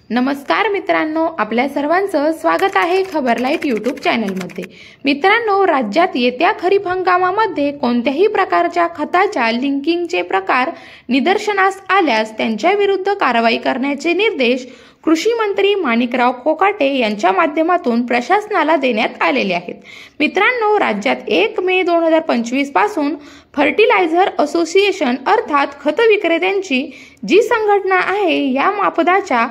नमस्कार मित्रांनो, आपल्या सर्वांचं स्वागत आहे खबरलाईट यूट्यूब चॅनलमध्ये। मित्रांनो, राज्यात येत्या खरीप हंगामामध्ये कोणत्याही प्रकारच्या खताच्या लिंकिंगचे प्रकार निदर्शनास आल्यास त्यांच्या विरुद्ध कारवाई करण्याचे निर्देश कृषी मंत्री माणिकराव कोकाटे यांच्या माध्यमातून प्रशासनाला देण्यात आलेले आहेत। मित्रांनो, राज्यात 1 मे 2025 पासून फर्टिलायझर असोसिएशन अर्थात खत विक्रेत्यांची जी संघटना आहे या मापदाच्या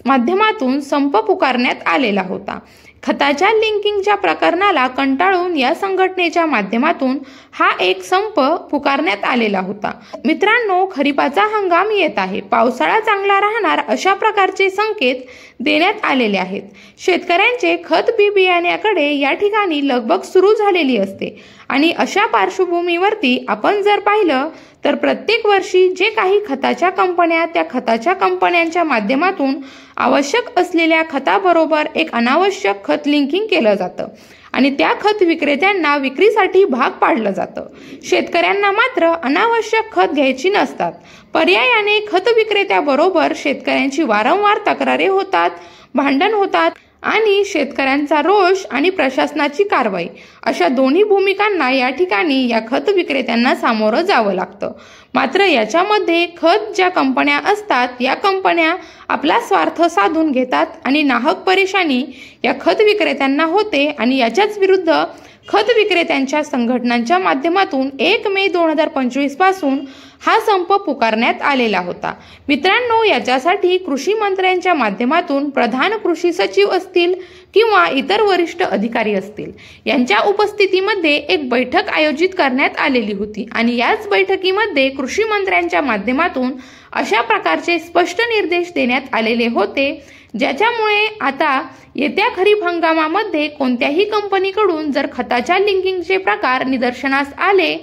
माध्यमातून संप पुकारण्यात आलेला होता। खताच्या लिंकिंगच्या प्रकरणाला कंटाळून या संघटनेच्या माध्यमातून हा एक संप पुकारण्यात आलेला होता। मित्रांनो, खरीपाचा हंगाम येत आहे, पावसाळा चांगला राहणार अशा प्रकारचे संकेत देण्यात आलेले आहेत। शेतकऱ्यांचे खत बी बियाण्याकडे या ठिकाणी लगबग सुरू झालेली असते आणि अशा पार्श्वभूमीवरती आपण जर पाहिलं तर प्रत्येक वर्षी जे काही खताच्या कंपन्या त्या खताच्या कंपन्यांच्या माध्यमातून आवश्यक असलेल्या खताबरोबर एक अनावश्यक खत लिंकिंग केलं जातं आणि त्या खत विक्रेत्यांना विक्रीसाठी भाग पाडलं जातं। शेतकऱ्यांना मात्र अनावश्यक खत घ्यायची नसतात। पर्यायाने खत विक्रेत्याबरोबर शेतकऱ्यांची वारंवार तक्रारी होतात, भांडण होतात आणि शेतकऱ्यांचा रोष आणि प्रशासनाची कारवाई अशा दोन्ही भूमिकांना या ठिकाणी या खत विक्रेत्यांना सामोरं जावं लागतं। मात्र याच्यामध्ये खत ज्या कंपन्या असतात या कंपन्या आपला स्वार्थ साधून घेतात आणि नाहक परेशानी या खत विक्रेत्यांना होते आणि याच्याच विरुद्ध खत विक्रेत्यांच्या संघटनांच्या माध्यमातून 1 मे 2025 पासून हा संप पुकारण्यात आलेला होता। मित्रांनो, याच्यासाठी कृषी मंत्र्यांच्या माध्यमातून प्रधान कृषी सचिव असतील किंवा इतर वरिष्ठ अधिकारी असतील यांच्या उपस्थितीमध्ये एक बैठक आयोजित करण्यात आलेली होती आणि याच बैठकीमध्ये कृषी मंत्र्यांच्या माध्यमातून अशा प्रकारचे स्पष्ट निर्देश देण्यात आलेले होते, ज्याच्यामुळे आता येत्या खरीप हंगामामध्ये कोणत्याही कंपनीकडून जर खताच्या लिंकिंगचे प्रकार निदर्शनास आले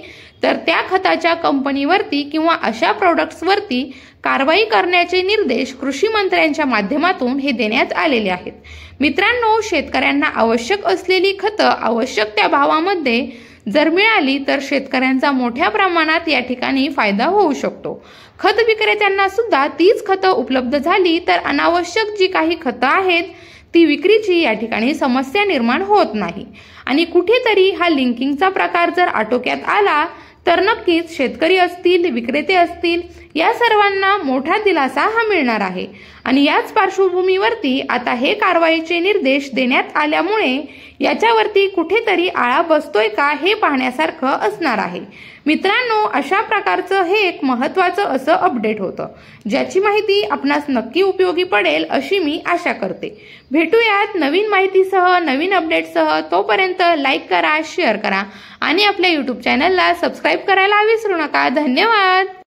तर त्या खताच्या कंपनीवरती किंवा अशा प्रोडक्ट्सवरती कारवाई करण्याचे निर्देश कृषी मंत्र्यांच्या माध्यमातून हे देण्यात आलेले आहेत। मित्रांनो, शेतकऱ्यांना आवश्यक असलेली खतं आवश्यक त्या भावामध्ये जर मिळाली तर शेतकऱ्यांचा मोठ्या प्रमाणात या ठिकाणी फायदा होऊ शकतो। खत विक्रेत्यांना सुद्धा तीच खतं उपलब्ध झाली तर अनावश्यक जी काही खतं आहेत ती विक्रीची या ठिकाणी समस्या निर्माण होत नाही आणि कुठेतरी हा लिंकिंगचा प्रकार जर आटोक्यात आला तर नक्कीच शेतकरी असतील, विक्रेते असतील या सर्वांना मोठा दिलासा हा मिळणार आहे आणि याच पार्श्वभूमीवरती आता हे कारवाईचे निर्देश देण्यात आल्यामुळे याच्यावरती कुठेतरी आळा बसतोय का हे पाहण्यासारखं असणार आहे। मित्रांनो, अशा प्रकारचं हे एक महत्त्वाचं असं अपडेट होतं, ज्याची माहिती आपणास नक्की उपयोगी पडेल अशी मी आशा करते। भेटूयात नवीन माहितीसह, नवीन अपडेटसह। तोपर्यंत लाईक करा, शेअर करा आणि आपल्या यूट्यूब चॅनलला सबस्क्राईब करायला विसरू नका। धन्यवाद।